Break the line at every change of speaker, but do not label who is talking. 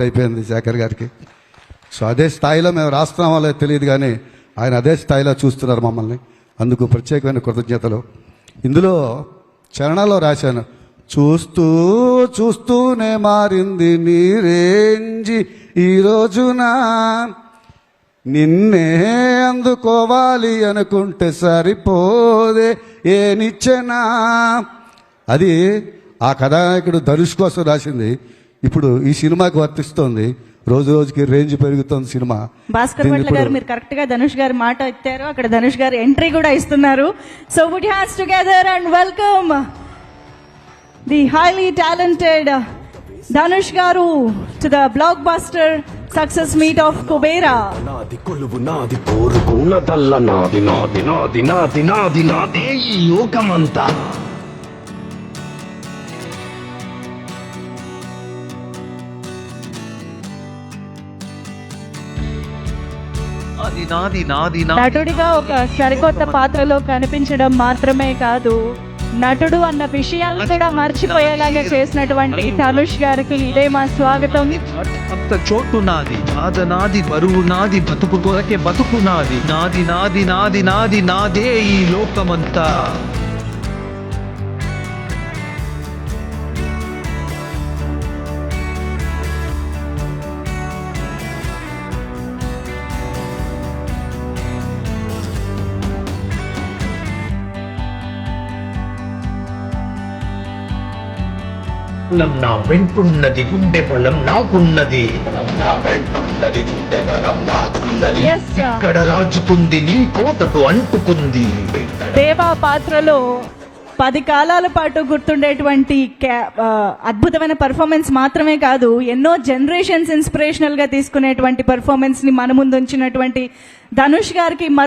అయిపోయింది శేఖర్ గారికి. సో అదే స్థాయిలో మేము రాస్తున్నామో లేదో తెలియదు, కానీ ఆయన అదే స్థాయిలో చూస్తున్నారు మమ్మల్ని. అందుకు ప్రత్యేకమైన కృతజ్ఞతలు. ఇందులో చరణాల్లో రాశాను, చూస్తూ చూస్తూనే మారింది నీ రేంజి ఈ రోజున, నిన్నే అందుకోవాలి అనుకుంటే సరిపోదే ఏ నిచ్చెనా. అది ఆ కథానాయకుడు ధనుష్ కోసం రాసింది. ఇప్పుడు ఈ సినిమాకి వర్తిస్తోంది. రోజు రోజుకి రేంజ్ పెరుగుతోంది సినిమా.
భాస్కర్ భట్ల గారు, మీరు కరెక్ట్ గా ధనుష్ గారి మాట ఎత్తారు. అక్కడ ధనుష్ గారు ఎంట్రీ కూడా ఇస్తున్నారు. So put hands together and welcome the highly talented Dhanush garu to the blockbuster success meet of Kuberaa.
నాది కొలువు నాది కోరుకున్నదల్ల నాది నాది నాది నాది నాది నాదే ఈ లోకమంతా.
నటుడిగా ఒక సరికొత్త పాత్రలో కనిపించడం మాత్రమే కాదు, నటుడు అన్న విషయాలు కూడా మర్చిపోయేలాగా చేసినటువంటి ధనుష్ గారికి ఇదే మా స్వాగతం.
అంత చోటు నాది, బాధ నాది, బరువు నాది, బతుకు కొరకే బతుకు నాది, నాది నాది నాది నాది నాదే ఈ లోకమంతా.
బలం నా వెంటున్నది, గుండె బలం నాకున్నది, నా వెంటున్నది, గుండె బలం నాకున్నది.
Yes, sir.
ఇక్కడ రాజుకుంది నీ కోటకు అంటుకుంది.
దేవా పాత్రలో 10 కాలాల పాటు గుర్తుండేటువంటి అద్భుతమైన పర్ఫార్మెన్స్ మాత్రమే కాదు, ఎన్నో జనరేషన్స్ ఇన్స్పిరేషనల్ గా తీసుకునేటువంటి పర్ఫార్మెన్స్ ని మన ముందు ఉంచినటువంటి ధనుష్ గారికి మరో